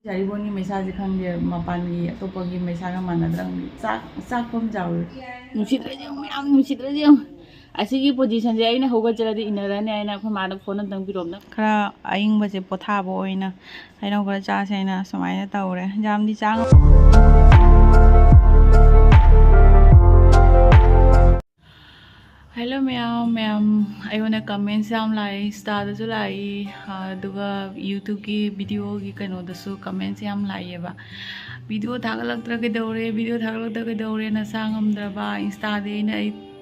자리본이 메사지 칸게 마판기 또빠기 메사가 만나더랑 짝짝폼 자울 누시드라지요 ям 누시드라지요 아시기 포지션제 아이나 호가지라디 이나라네 아이나 코마다 폰은 덩비롬나 खरा 아잉바제 포타보 오이나 아이나 खरा चासेना समायना तौरे जामदी चांग हेलो मैम मैम अयोना कमेंट्स याम लाई स्टार दसु लाई दुगा यूट्यूब की वीडियो की कनो दसु कमेंट्स याम लाइएबा वीडियो थागलक्तर के दौरे वीडियो थागलक्तर के दौरे न सांगमद्रबा इंस्टा दे न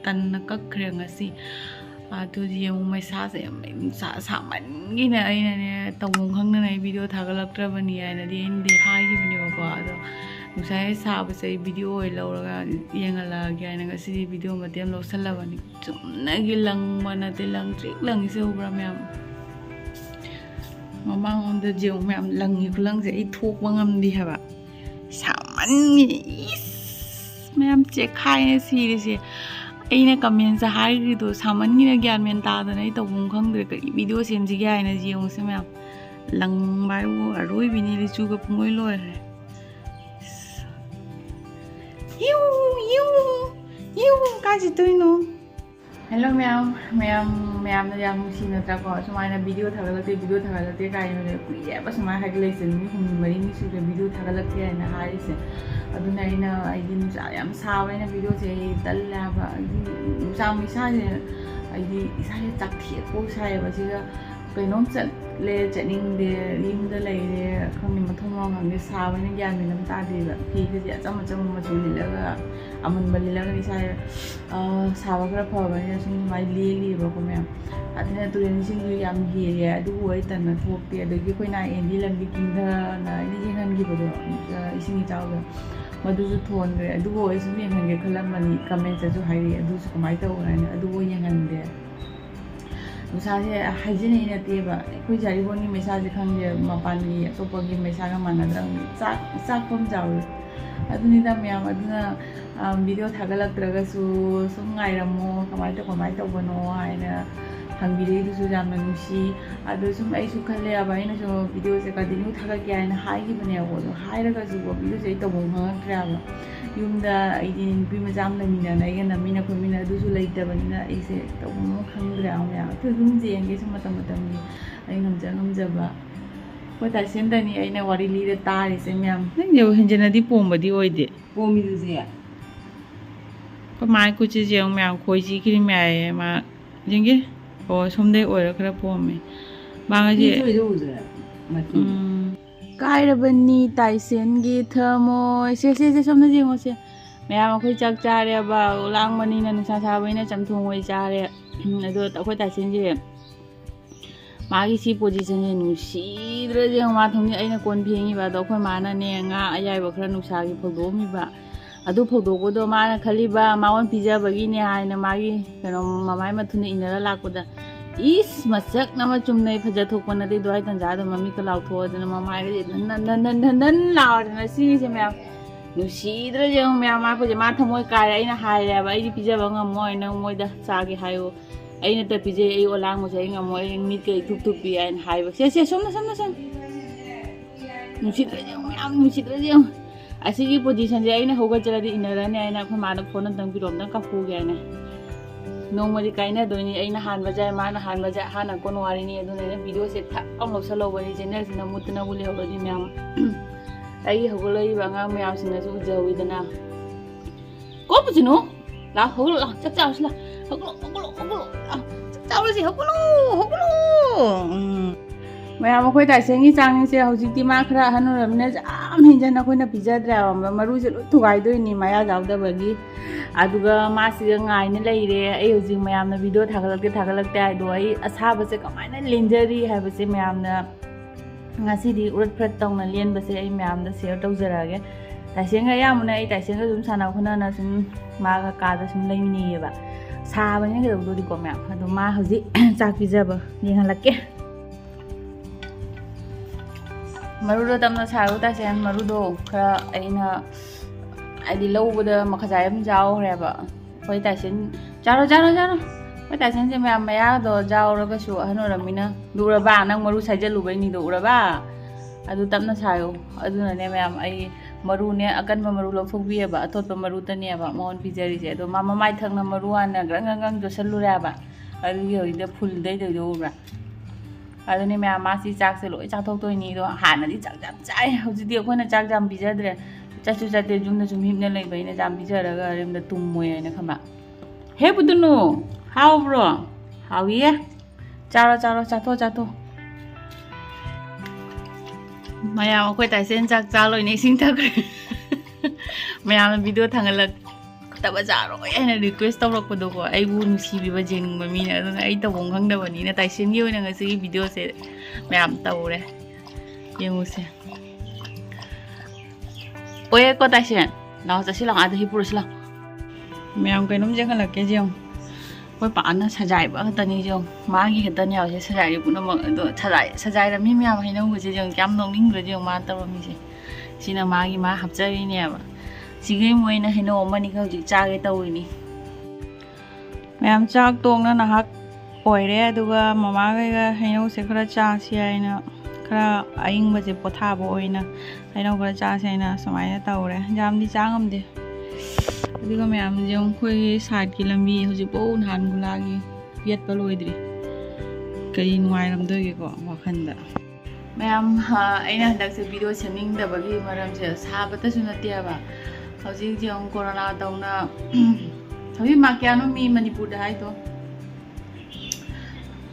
तन कखरे ngasi अदुजी यमु मैसासे सामनगिना अइनाने तौमुं खंगना वीडियो थागलक्त्रबनी आइनादि इनदि हागिबनेबको अदो नुसाय साबसे वीडियो ओइ लौरगा येंगलागे आइना ngasi वीडियो मतेम लौसल्लाबनी चुमनागी लंगमना ते लंगट्रिक लंगिसे उब्रा मैम ममांग ओन द जेउ मैम लंगी खुलंगसे इ थोकबा ngamdi haba सामनगी इस मैम चेखाय सिरिसे अइना कमेंट से हाइरिदो सामनगिना ग्यान मेन तादना इ तौमुं खंगद्रे कई वीडियो सेमजि गायना जेउसे मैम लंगबायु अरोय बिनि लिचुगा पुंगोय लोयरे काजी तुइनो हेलो मैम मैम मैम ने याम सिनत्रको सुमायना वीडियो थागलते कायने कुइयाबा सुमाय हागलेसन मी हम मरी मी सुरे वीडियो थागलते आइना हारिसे अदुना आइना आइदि नुसा याम साबैना वीडियो से तल्लाबा नुसा मिसाजे आइदि इसाले चाकथिएको सायबा सिगा कइनोम चले चनिंगदे रिमदा लैरे खंनि मथोंग ngangde साबैना ग्यान मिनम तादेबा फिगजे अचम अचम मचु लिलगा अमनबा लिलगा निसाय साबा खरा फबैना सुम माइ लेलिबको मैम अदना तुरेनिसिंग याम हेरे अदु ओइ तन्ना थोकते अदगी कोइना एंदी लंबी किंदा ना नि जेंगनगिबदो इसिंग चावगा मधुसु थोनग्रे अदु ओइ सुम येंगनगे खलमनी कमेंट सु हाइरि अदुसु कमाइ तौराने अदु ओइ येंगनदे नुसासे हाइजिने नतेबा कोइ जारिबोनी मेसाजे खंगे मपानगी तोपगी मेसागा मानद्रंग चाकफम जाउ अदुनिदा मैम अदुना वीडियो थागलक्त्रगसु सुम गाइरमो कमाइ तौबनो हाइना हंगिरेदुसु जामना नुसी अदु सुम आइसु खले अब आइना जो वीडियो से कंटिन्यू थागके आइना हाइगिबने अगो हाइरगसु वीडियो से तौबो हंगक्राबा युमदा आइदि नुपि मजाम लमिना नाइगना मिना खमिना दुसु लैतबनिना आइसे तौबो खंगद्रा आउया तो दुम जेंगे सम मतमतमनि आइ ngमजबा कोता सेंदनी आइना वारि लिरे तारिसे मैम नंग जो हेंजनादि पोमबदि ओइदे पोमिदुसे कमाय कुछ जेउ मैम खोइजी किरि मैय मा जेंगे ओ सोमदे ओइरा खरा पोमे बांगाजे कायरबनी ताइसेनगी थमोय से सोमना जेंगोसे मैम अखोय चाक चारे बा लांगमनिना नुसा साबैना चमथोंग ओइ चारे अदो अखोय ताइसेनजे मागी सी पोजीशन जे नुसीद्र जे मा थोंनि आइना कोन फेंगिबा दो अखोय माना ने nga अयाइबा खरा नुसागी फगदोमिबा अदु फगदोगोदो माना खलिबा मावन पिजाबगी ने हाइना मागी कनो ममाय मथुने इनरा लाकोदा इस मसक नमा चुमनै फजा थोकपन दे दोय तंजादो मम्मी को लाउ थोदना ममाय गे नन लावदना सी से मैम नुसीद्र जे मैम मा फजे मा थमोय काय आइना हाइराबा आइदि पिजाबा ngमोय नंग मोयदा चागे हायो आइना त पिजे आइ ओलांग मोसे ngमोय मिट के थुप थुप पि आइन हाइबा से सोमना नुसीद्र जे मैम नुसीद्र जे असिगी पोजीशन जे आइना होगचरादि इनराने आइना खमाना फोन तंग बिरोमना काफुगे आइना नोंमदि काइना दोनी आइना हानबा जाय माना हानबा जाय हाना कोन वारिनी अदुने वीडियो से था अम लौसलौबनी चैनल सिना मुतना बुले होबदि मैम आई होगलई बांगा मैम सिना सु जविदना को पुछनु ला होगलो ला चक चाउसला होगलो चाउलसी होगलो मैम अखोय ताइसेंगी चांगसे हौजिकति मा खरा हनुरमने जाम हिंजन अखोयना पिजाद्रा मरुसे लो थुगाइदोइनी माया जावदबगी अदुगा मासिगा गाइने लैरे आई हौजिक मैमना वीडियो थागलक्ते हाइदो आई असाबसे कमाइना लेंजरी हाबसे मैमना ngasi di urat prat tong na lien base ai ma'am दा शेयर तौजरागे ताइसेंगा यामुना आई ताइसेंगा जुम साना खुना ना सुम मागा कादा सुम लैमिनीबा साबने के दौदोरि को मैम अदो मा हौजि चाक पिजाबा येंगलके मरुदो तमना सारो ताइसें मरुदो खरा आइना आइदि लौबदा मखजायम जावरेबा होय ताइसें जारो होय ताइसें जे मैम मया दो जावरगसु हनुरमिना दुरबा नंग मरु साइजलुबैनि दो उरबा ꯑꯗꯨ ꯇꯞꯅ ꯁꯥꯌꯣ ꯑꯗꯨꯅꯅꯦ ꯃꯌꯥꯝ ꯑꯩ ꯃꯔꯨꯅꯦ ꯑꯀꯟꯕ ꯃꯔꯨ ꯂꯧꯊꯣꯛꯄꯤꯌꯦꯕ ꯑꯇꯣꯠꯄ ꯃꯔꯨꯇꯅꯦꯕ ꯃꯉꯣꯟ ꯄꯤꯖꯔꯤꯁꯦ ꯑꯗꯣ ꯃꯥ ꯃꯃꯥꯏ ꯊꯛꯅ ꯃꯔꯨ ꯍꯥꯟꯅ ꯒ꯭ꯔꯪ ꯖꯣꯠꯁꯜꯂꯨꯔꯦꯕ ꯑꯗꯨꯒꯤ ꯍꯧꯖꯤꯛꯇ ꯐꯨꯜꯗꯩꯗꯣ ꯎꯕ꯭ꯔꯥ ꯑꯗꯨꯅꯦ ꯃꯌꯥꯝ ꯃꯥꯁꯤ ꯆꯥꯛꯁꯦ ꯂꯣꯏ ꯆꯥꯊꯣꯛꯇꯣꯏꯅꯤ ꯑꯗꯣ ꯍꯥꯟꯅꯗꯤ ꯆꯥꯛ ꯌꯥꯝ ꯆꯥꯏ ꯍꯧꯖꯤꯛꯇꯤ ꯑꯩꯈꯣꯏꯅ ꯆꯥꯛ ꯌꯥꯝ ꯄꯤꯖꯗ꯭ꯔꯦ ꯆꯠꯁꯨ ꯆꯠꯇꯦ ꯌꯨꯝꯗ ꯁꯨꯝ ꯍꯤꯞꯅ ꯂꯩꯕ ꯑꯩꯅ ꯌꯥꯝ ꯄꯤꯖꯔꯒ ꯌꯨꯝꯗ ꯇꯨꯝꯃꯣꯏ ꯍꯥꯏꯅ ꯈꯟꯕ ꯍꯦ ꯄꯨꯇꯨꯅꯨ ꯍꯥꯎꯕ꯭ꯔꯣ ꯍꯥꯎꯏꯌꯦ ꯆꯥꯔꯣ ꯆꯥꯊꯣ ꯃꯌꯥꯝ ꯑꯩꯈꯣꯏ ꯇꯥꯏꯁꯦꯟ ꯆꯥꯛ ꯆꯥ ꯂꯣꯏꯅ ꯏꯁꯤꯡ ꯊꯛꯈ꯭ꯔꯦ ꯃꯌꯥꯝꯅ ꯚꯤꯗꯤꯑꯣ ꯊꯥꯡꯒꯠꯂꯛꯇꯕ ꯆꯥꯔꯣꯏ ꯍꯥꯏꯅ ꯔꯤꯀ꯭ꯋꯦꯁ ꯇꯧꯔꯛꯄꯗꯣꯀꯣ ꯑꯩꯕꯨ ꯅꯨꯡꯁꯤꯕꯤꯕ ꯌꯦꯡꯅꯤꯡꯕ ꯃꯤꯅ ꯑꯗꯨꯅ ꯑꯩ ꯇꯧꯐꯝ ꯈꯪꯗꯕꯅꯤꯅ ꯇꯥꯏꯁꯦꯟꯒꯤ ꯑꯣꯏꯅ ꯉꯁꯤꯒꯤ ꯚꯤꯗꯤꯑꯣꯁꯦ ꯃꯌꯥꯝ ꯇꯧꯔꯦ ꯌꯦꯡꯉꯨꯁꯦ ꯑꯣꯏꯌꯦꯀꯣ ꯇꯥꯏꯁꯦꯟ ꯂꯥꯛꯑꯣ ꯆꯠꯁꯤ ꯂꯥꯛꯑꯣ ꯑꯥꯗ ꯍꯤꯞꯄꯨꯔꯁꯤ ꯂꯥꯛꯑꯣ ꯃꯌꯥꯝ ꯀꯩꯅꯣꯝ ꯌꯦꯡꯍꯜꯂꯛꯀꯦ ꯌꯦꯡꯉꯨ ꯑꯩꯈꯣꯏ ꯄꯥꯛꯅ ꯁꯖꯥꯏꯕ ꯈꯛꯇꯅꯤ ꯌꯦꯡꯉꯨ ꯃꯥꯒꯤ ꯈꯛꯇꯅꯤ ꯌꯥꯎꯁꯦ ꯁꯖꯥꯏꯔꯤ ꯄꯨꯝꯅꯃꯛ ꯑꯗꯣ ꯁꯖꯥꯏꯔꯝꯃꯤ ꯃꯌꯥꯝ ꯍꯩꯅꯧꯕꯁꯦ ꯌꯦꯡꯉꯨ ꯀꯌꯥꯝ ꯅꯣꯛꯅꯤꯡꯈ꯭ꯔꯗꯤ ꯌꯦꯡꯉꯨ ꯃꯥꯅ ꯇꯧꯔꯝꯃꯤꯁꯦ ꯁꯤꯅ ꯃꯥ ꯍꯥꯞꯆꯔꯤꯅꯦꯕ ꯁꯤꯒꯤ ꯃꯣꯏꯅ ꯍꯩꯅꯧ ꯑꯃꯅꯤꯒ ꯍꯧꯖꯤꯛ ꯆꯥꯒꯦ ꯇꯧꯔꯤꯅꯤ ꯃꯌꯥꯝ ꯆꯥꯛ ꯇꯣꯡꯅ ꯅꯍꯥꯛ ꯑꯣꯏꯔꯦ ꯑꯗꯨꯒ ꯃꯃꯥꯈꯩꯒ ꯍꯩꯅꯧꯁꯦ ꯈꯔ ꯆꯥꯁꯤ ꯍꯥꯏꯅ ꯈꯔ ꯑꯏꯪꯕꯁꯦ ꯄꯣꯊꯥꯕ ꯑꯣꯏꯅ ꯍꯩꯅꯧ ꯈꯔ ꯆꯥꯁꯤ ꯍꯥꯏꯅ ꯁꯨꯃꯥꯏꯅ ꯇꯧꯔꯦ ꯌꯥꯝꯗꯤ ꯆꯥ ꯉꯝꯗꯦ ꯑꯗꯨꯒ ꯃꯌꯥꯝꯁꯦ ꯑꯩꯈꯣꯏꯒꯤ ꯁꯥꯏꯠꯀꯤ ꯂꯝꯕꯤ ꯍꯧꯖꯤꯛꯐꯥꯎ ꯅꯍꯥꯟ ꯒꯨꯂꯥꯒꯤ ꯌꯦꯠꯄ ꯂꯣꯏꯗ꯭ꯔꯤ ꯀꯔꯤ ꯅꯨꯡꯉꯥꯏꯔꯝꯗꯣꯏꯒꯦꯀꯣ ꯋꯥꯈꯜꯗ ꯃꯌꯥꯝ ꯑꯩꯅ ꯍꯟꯗꯛꯁꯦ ꯚꯤꯗꯤꯑꯣ ꯁꯦꯝꯅꯤꯡꯗꯕꯒꯤ ꯃꯔꯝꯁꯦ ꯁꯥꯕꯇꯁꯨ ꯅꯠꯇꯦꯕ ꯍꯧꯖꯤꯛ ꯌꯦꯡꯉꯨ ꯀꯣꯔꯣꯅꯥ ꯇꯧꯅ ꯍꯧꯖꯤꯛ ꯃꯥ ꯀꯌꯥꯅꯣ ꯃꯤ ꯃꯅꯤꯄꯨꯔꯗ ꯍꯥꯏꯗꯣ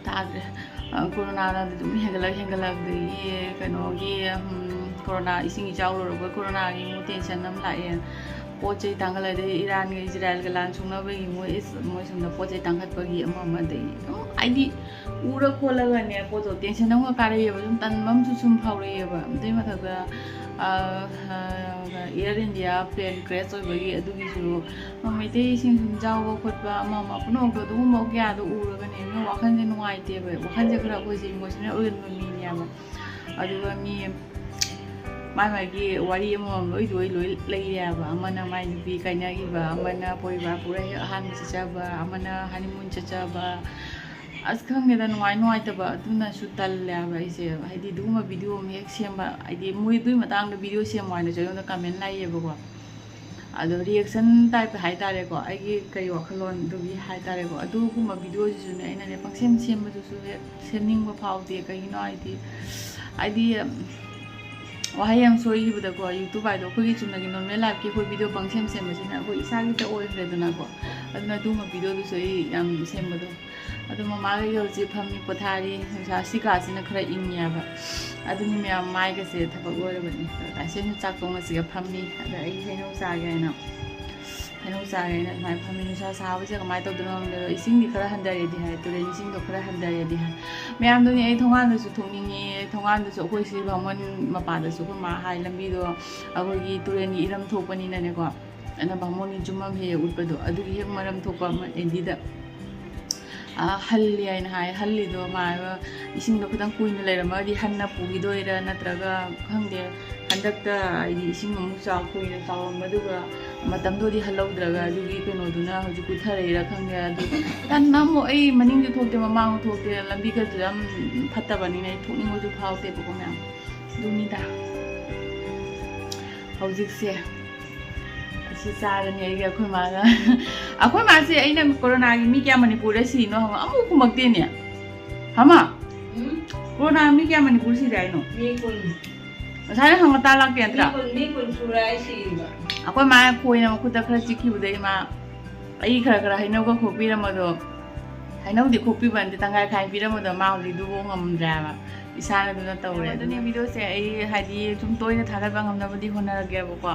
ꯇꯥꯗ꯭ꯔꯦ ꯀꯣꯔꯣꯅꯥꯅ ꯑꯗꯨꯝ ꯍꯦꯟꯒꯠꯂꯛꯑꯗꯒꯤ ꯀꯩꯅꯣꯒꯤ ꯀꯣꯔꯣꯅꯥ ꯏꯁꯤꯡ ꯏꯆꯥꯎ ꯂꯧꯔꯛꯄ ꯀꯣꯔꯣꯅꯥꯒꯤ ꯃꯨꯛ ꯇꯦꯟꯁꯟ ꯑꯃ ꯂꯥꯛꯑꯦ ꯄꯣꯠ ꯆꯩ ꯇꯥꯡꯈꯠꯂꯛꯑꯗꯒꯤ ꯏꯔꯥꯟꯒ ꯏꯖꯔꯥꯏꯜꯒ ꯂꯥꯟ ꯁꯣꯛꯅꯕꯒꯤ ꯃꯣꯏ ꯁꯣꯝꯗ ꯄꯣꯠ ꯆꯩ ꯇꯥꯡꯈꯠꯄꯒꯤ ꯑꯃꯗꯒꯤ ꯑꯗꯨꯝ ꯍꯥꯏꯗꯤ ꯎꯔ ꯈꯣꯠꯂꯒꯅꯦ ꯄꯣꯠꯇꯣ ꯇꯦꯟꯁꯟ ꯑꯃꯒ ꯀꯥꯔꯛꯑꯦꯕ ꯁꯨꯝ ꯇꯟꯕ ꯑꯃꯁꯨ ꯁꯨꯝ ꯐꯥꯎꯔꯛꯑꯦꯕ ꯑꯗꯨꯏ ꯃꯊꯛꯇ ꯏꯌꯔ ꯏꯟꯗꯤꯌా ꯄ꯭ꯂꯦꯟ ꯀ꯭ꯔꯦꯁ ꯑꯣꯏꯕꯒꯤ ꯑꯗꯨꯒꯤꯁꯨ ꯃꯩꯇꯩꯁꯤꯡ ꯁꯨꯝ ꯆꯥꯎꯕ ꯈꯣꯠꯄ ꯑꯃ ꯄꯨꯝꯅꯃꯛꯇꯣ ꯑꯗꯨꯒꯨꯝꯕ ꯀꯌꯥꯗꯣ ꯎꯔꯒꯅꯦ ꯃꯤ ꯋꯥꯈꯜꯁꯦ ꯅꯨꯡꯉꯥꯏꯇꯦꯕ ꯋꯥꯈꯜꯁꯦ ꯈꯔ ꯑꯩꯈꯣꯏꯁꯦ ꯏꯃꯣꯁꯅꯦꯜ ꯑꯣꯏꯒꯟꯕ ꯃꯤꯅꯦꯕ ꯑꯗꯨꯒ ꯃꯤ ꯃꯥꯒꯤ ꯋꯥꯔꯤ ꯑꯃꯃꯝ ꯂꯣꯏ ꯂꯩꯔꯦꯕ ꯑꯃꯅ ꯃꯥꯏ ꯅꯨꯄꯤ ꯀꯥꯏꯅꯈꯤꯕ ꯑꯃꯅ ꯄꯣꯔꯤꯕꯥꯔ ꯄꯨꯔ ꯍꯦꯛ ꯑꯍꯥꯟꯕ ꯆꯠꯆꯕ ꯑꯃꯅ ꯍꯅꯤꯃꯨꯟ ꯆꯠꯆꯕ ꯑꯁ ꯈꯪꯗꯦꯗ ꯅꯨꯡꯉꯥꯏꯇꯕ ꯑꯗꯨꯅꯁꯨ ꯇꯜꯂꯦꯕ ꯑꯩꯁꯦ ꯍꯥꯏꯗꯤ ꯑꯗꯨꯒꯨꯝꯕ ꯚꯤꯗꯤꯑꯣ ꯑꯃ ꯍꯦꯛ ꯁꯦꯝꯕ ꯍꯥꯏꯗꯤ ꯃꯣꯏ ꯑꯗꯨꯒꯤ ꯃꯇꯥꯡꯗ ꯚꯤꯗꯤꯑꯣ ꯁꯦꯝꯃꯨ ꯍꯥꯏꯅꯁꯨ ꯑꯩꯉꯣꯟꯗ ꯀꯃꯦꯟ ꯂꯥꯛꯏꯑꯕꯀꯣ ꯑꯗꯣ ꯔꯤꯌꯦꯛꯁꯟ ꯇꯥꯏꯞ ꯍꯥꯏꯇꯥꯔꯦꯀꯣ ꯑꯩꯒꯤ ꯀꯔꯤ ꯋꯥꯈꯜꯂꯣꯟꯗꯨꯒꯤ ꯍꯥꯏꯇꯥꯔꯦꯀꯣ ꯑꯗꯨꯒꯨꯝꯕ ꯚꯤꯗꯤꯑꯣꯁꯤꯁꯨꯅꯦ ꯑꯩꯅꯅꯦ ꯁꯦꯝꯕꯗꯨꯁꯨ ꯍꯦꯛ ꯁꯦꯝꯅꯤꯡꯕ ꯐꯥꯎꯗꯦ ꯀꯩꯒꯤꯅೋ ꯍꯥꯏꯗꯤ ꯋꯥꯍꯩ ꯑꯃ ꯁꯣꯏꯈꯤꯕꯗꯀꯣ ꯌꯨꯇꯨꯕ ꯍꯥꯏꯗꯣ ꯑꯩꯈꯣꯏꯒꯤ ꯆꯨꯝꯅꯒꯤ ꯅꯣꯔꯃꯦꯜ ꯂꯥꯏꯐꯀꯤ ꯑꯩꯈꯣꯏ ꯚꯤꯗꯤꯑꯣ ꯁꯦꯝꯕꯁꯤꯅ ꯑꯩꯈꯣꯏ ꯏꯁꯥꯒꯤꯇ ꯑꯣꯏꯈ꯭ꯔꯦꯗꯅꯀꯣ ꯑꯗꯨꯅ ꯑꯗꯨꯒꯨꯝꯕ ꯚꯤꯗꯤꯑꯣꯗꯨꯁꯨ ꯑꯩ ꯌꯥꯝ ꯁꯦꯝꯕꯗꯣ ꯑꯗꯣ ꯃꯃꯥꯈꯩꯒ ꯍꯧꯖꯤꯛ ꯐꯝꯃꯤ ꯄꯣꯊꯥꯔꯤ ꯅꯨꯡꯁꯥ ꯁꯤ ꯀꯥꯁꯤꯅ ꯈꯔ ꯏꯪꯉꯦꯕ ꯑꯗꯨꯅꯤ ꯃꯌꯥꯝ ꯃꯥꯏꯒꯁꯦ ꯊꯕꯛ ꯂꯣꯏꯔꯕꯅꯤ ꯇꯥꯏꯁꯦꯟꯁꯨ ꯆꯥꯛ ꯇꯣꯡꯉꯁꯤꯒ ꯐꯝꯃꯤ ꯑꯗ ꯑꯩ ꯍꯩꯅꯧ ꯆꯥꯒꯦ ꯍꯥꯏꯅ ꯑꯗꯨꯃꯥꯏꯅ ꯐꯝꯃꯤ ꯅꯨꯡꯁꯥ ꯁꯥꯕꯁꯦꯀꯃꯥꯏꯅ ꯇꯧꯗꯣꯏꯅꯣ ꯈꯪꯗꯦ ꯏꯁꯤꯡꯗꯤ ꯈꯔ ꯍꯟꯊꯔꯦꯗꯤ ꯍꯥꯏ ꯇꯨꯔꯦꯟ ꯏꯁꯤꯡꯗꯣ ꯈꯔ ꯍꯟꯊꯔꯦꯗꯤ ꯍꯥꯏ ꯃꯌꯥꯝꯗꯨꯅꯤ ꯑꯩ ꯊꯣꯡꯒꯥꯟꯗꯁꯨ ꯊꯣꯛꯅꯤꯡꯉꯤ ꯊꯣꯡꯒꯥꯟꯗꯁꯨ ꯑꯩꯈꯣꯏ ꯁꯤ ꯚꯥꯃꯣꯟ ꯃꯄꯥꯗꯁꯨ ꯑꯩꯈꯣꯏ ꯃꯥ ꯍꯥꯏ ꯂꯝꯕꯤꯗꯣ ꯑꯩꯈꯣꯏꯒꯤ ꯇꯨꯔꯦꯟꯒꯤ ꯏꯔꯝ ꯊꯣꯛꯄꯅꯤꯅꯅꯦꯀꯣ ꯑꯩꯅ ꯚꯥꯃꯣꯟꯒꯤ ꯖꯨꯝ ꯑꯃ ꯍꯦꯛ ꯎꯠꯄꯗꯣ ꯑꯗꯨꯒꯤ ꯍꯦꯛ ꯃꯔꯝ ꯊꯣꯛꯄ ꯑꯃ ꯑꯦꯟꯗꯤꯗ ꯍꯜꯂꯤ ꯍꯥꯏꯅ ꯍꯥꯏ ꯍꯜꯂꯤꯗꯣ ꯃꯥꯏꯕ ꯏꯁꯤꯡꯗꯣ ꯈꯤꯇꯪ ꯀꯨꯏꯅ ꯂꯩꯔꯝꯃꯒꯗꯤ ꯍꯟꯅ ꯄꯨꯈꯤꯗꯣꯏꯔꯥ ꯅꯠꯇ꯭ꯔꯒ ꯈꯪꯗꯦ ꯍꯟꯗꯛꯇ ꯍꯥꯏꯗꯤ ꯏꯁꯤꯡ ꯑꯃꯨꯛ ꯀꯨꯏꯅ ꯆꯥꯎꯔꯝꯕꯗꯨꯒ ꯃꯇꯝꯗꯨꯗꯤ ꯍꯜꯍꯧꯗ꯭ꯔꯒ ꯑꯗꯨꯒꯤ ꯀꯩꯅꯣꯗꯨꯅ ꯍꯧꯖꯤꯛ ꯄꯨꯊꯔꯛꯏꯔꯥ ꯈꯪꯗꯦ ꯑꯗꯨ ꯇꯟꯅ ꯑꯃꯨꯛ ꯑꯩ ꯃꯅꯤꯡꯁꯨ ꯊꯣꯛꯇꯦ ꯃꯃꯥꯡꯁꯨ ꯊꯣꯛꯇꯦ ꯂꯝꯕꯤꯒꯁꯨ ꯌꯥꯝ ꯐꯠꯇꯕꯅꯤꯅ ꯑꯩ ꯊꯣꯛꯅꯤꯡꯕꯁꯨ ꯐꯥꯎꯗꯦꯕꯀꯣ ꯃꯌꯥꯝ ꯑꯗꯨꯅꯤꯗ ꯍꯧꯖꯤꯛꯁꯦ ꯑꯁꯤ ꯆꯥꯔꯅꯤ ꯑꯩꯒ ꯑꯩꯈꯣꯏ ꯃꯥꯒ ꯑꯩꯈꯣꯏ ꯃꯥꯁꯦ ꯑꯩꯅ ꯀꯣꯔꯣꯅꯥꯒꯤ ꯃꯤ ꯀꯌꯥ ꯃꯅꯤꯄꯨꯔꯗ ꯁꯤꯅꯣ ꯍꯪꯉꯣ ꯑꯃꯨꯛ ꯈꯨꯝꯃꯛꯇꯦꯅꯦ ꯍꯃ ꯀꯣꯔꯣꯅꯥ ꯃꯤ ꯀꯌꯥ ꯃꯅꯤꯄꯨꯔ ꯁꯤꯗꯦ ꯍꯥꯏꯅꯣ ꯉꯁꯥꯏꯅ ꯍꯪꯉ ꯇꯥ ꯂꯥꯛꯇꯦ ꯅꯠꯇ꯭ꯔꯥ ꯑꯩꯈꯣꯏ ꯃꯥ ꯈꯣꯏꯅ ꯃꯈꯨꯠꯇ ꯈꯔ ꯆꯤꯛꯈꯤꯕꯗꯩ ꯃꯥ ꯑꯩ ꯈꯔ ꯍꯩꯅꯧꯒ ꯈꯣꯛꯄꯤꯔꯝꯕꯗꯣ ꯍꯩꯅꯧꯗꯤ ꯈꯣꯛꯄꯤꯕ ꯅꯠꯇꯦ ꯇꯪꯈꯥꯏ ꯈꯥꯏ ꯄꯤꯔꯝꯕꯗꯣ ꯃꯥ ꯍꯧꯖꯤꯛꯗꯨꯕꯨ ꯉꯝꯗ꯭ꯔꯦꯕ ꯏꯁꯥꯅ ꯑꯗꯨꯅ ꯇꯧꯔꯦ ꯑꯗꯨꯅꯤ ꯚꯤꯗꯤꯑꯣꯁꯦ ꯑꯩ ꯍꯥꯏꯗꯤ ꯁꯨꯝ ꯇꯣꯏꯅ ꯊꯥꯒꯠꯄ ꯉꯝꯅꯕꯗꯤ ꯍꯣꯠꯅꯔꯒꯦꯕꯀꯣ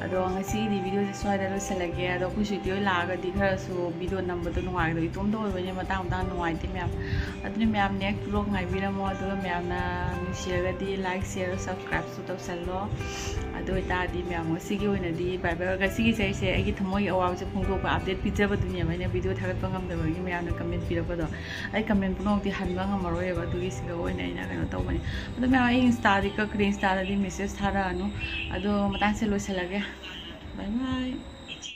ꯑꯗꯣ ꯉꯁꯤꯒꯤꯗꯤ ꯚꯤꯗꯤꯑꯣꯁꯦ ꯁ꯭ꯋꯥꯏꯗ ꯂꯣꯏꯁꯤꯜꯂꯒꯦ ꯑꯗꯣ ꯑꯩꯈꯣꯏ ꯁꯨꯏꯇꯤ ꯍꯣꯏ ꯂꯥꯛꯑꯒꯗꯤ ꯈꯔꯁꯨ ꯚꯤꯗꯤꯑꯣ ꯅꯝꯕꯗꯣ ꯅꯨꯡꯉꯥꯏꯒꯗꯣ ꯏꯇꯣꯝꯇ ꯑꯣꯏꯕꯅꯤꯅ ꯃꯇꯥꯡ ꯅꯨꯡꯉꯥꯏꯇꯦ ꯃꯌꯥꯝ ꯑꯗꯨꯅ ꯃꯌꯥꯝ ꯅꯦꯛꯁ ꯕ꯭ꯂꯣꯛ ꯉꯥꯏꯕꯤꯔꯝꯃꯣ ꯑꯗꯨꯒ ꯃꯌꯥꯝꯅ ꯅꯨꯡꯁꯤꯔꯒꯗꯤ ꯂꯥꯏꯛ ꯁꯤꯌꯔ ꯁꯕꯁꯀ꯭ꯔꯥꯏꯕꯁꯨ ꯇꯧꯁꯜꯂꯣ ꯑꯗꯨ ꯑꯣꯏꯇꯥꯔꯗꯤ ꯃꯌꯥꯝ ꯉꯁꯤꯒꯤ ꯑꯣꯏꯅꯗꯤ ꯕꯥꯏ ꯉꯁꯤꯒꯤꯁꯦ ꯑꯩꯁꯦ ꯑꯩꯒꯤ ꯊꯃꯣꯏꯒꯤ ꯑꯋꯥꯕꯁꯦ ꯐꯣꯡꯗꯣꯛꯄ ꯑꯞꯗꯦꯠ ꯄꯤꯖꯕꯗꯨꯅꯦꯕ ꯑꯩꯅ ꯚꯤꯗꯤꯑꯣ ꯊꯥꯒꯠꯄ ꯉꯝꯗꯕꯒꯤ ꯃꯌꯥꯝꯅ ꯀꯃꯦꯟ ꯄꯤꯔꯛꯄꯗꯣ ꯑꯩ ꯀꯃꯦꯟ ꯄꯨꯝꯅꯃꯛꯇꯤ ꯍꯟꯕ ꯉꯝꯃꯔꯣꯏꯕ ꯑꯗꯨꯒꯤ ꯁꯤꯒ ꯑꯣꯏꯅ ꯑꯩꯅ ꯀꯩꯅꯣ ꯇꯧꯕꯅꯤ ꯑꯗꯣ ꯃꯌꯥꯝ ꯑꯩ ꯏꯟꯁꯇꯥꯗꯤ ꯀꯛꯈ꯭ꯔꯦ ꯏꯟꯁꯇꯥꯗꯗꯤ ꯃꯦꯁꯦꯖ ꯊꯥꯔꯛꯑꯅꯨ ꯑꯗꯣ ꯃꯇꯥꯡꯁꯦ ꯂꯣꯏꯁꯤꯜꯂꯒꯦ ꯕꯥꯏ ꯕꯥꯏ